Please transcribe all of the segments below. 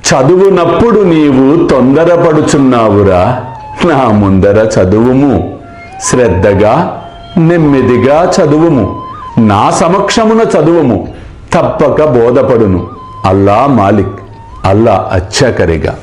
చదువునప్పుడు నీవు తొందరపడుచున్నావురా, నా ముందర చదువుము. శ్రద్ధగా నెమ్మదిగా చదువుము, నా సమక్షమున చదువుము, తప్పక బోధపడును. అల్లా మాలిక్, అల్లా అచ్చకరిగా.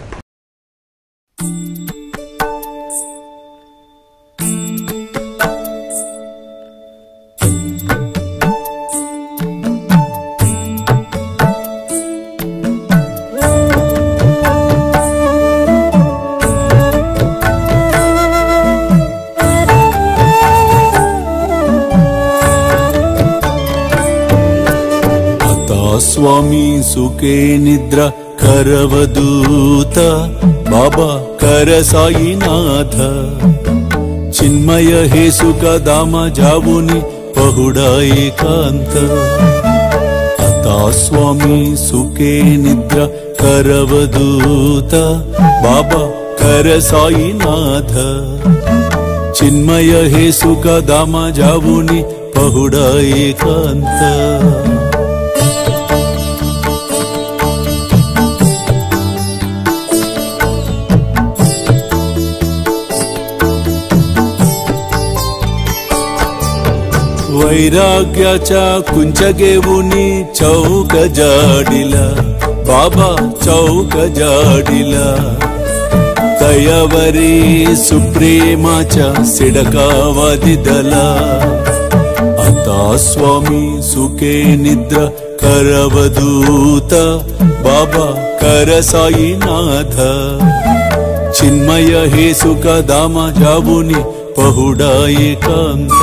స్వామి సుఖే నిద్ర కరవదూత బాబా కర సాయినాథ చిన్మయ హే సుఖ దామ జావుని పహుడా ఏకాంత అతా స్వామి సుఖే నిద్ర కరవదూత బాబా కర సాయినాథ చిన్మయ హే సుఖ దామ జావుని పహుడా ఏకాంత वैराग्याच्या कुंचगेवुनी चौक जाडिला बाबा चौक जाडिला दयावरी सुप्रेमाच्या सिडकावादिदला आता स्वामी सुखे निद्र करवदूत बाबा कर साईनाथ चिन्मय हे सुख दाम जावुनी पहुडा एकांत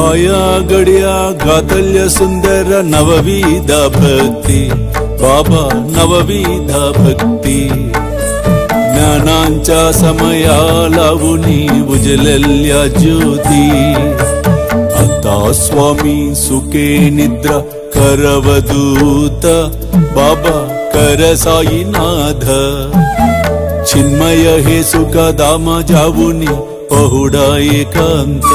आया गड्या गातल्य सुंदर नवविधा भक्ति बाबा नवविधा भक्ति ज्ञानांच्या समया लावुनी उजलल्या ज्योती आता स्वामी सुखे निद्रा करवदूत बाबा कर साईनाथ चिन्मय हे सुख दाम जावुनी पहुडा एकांत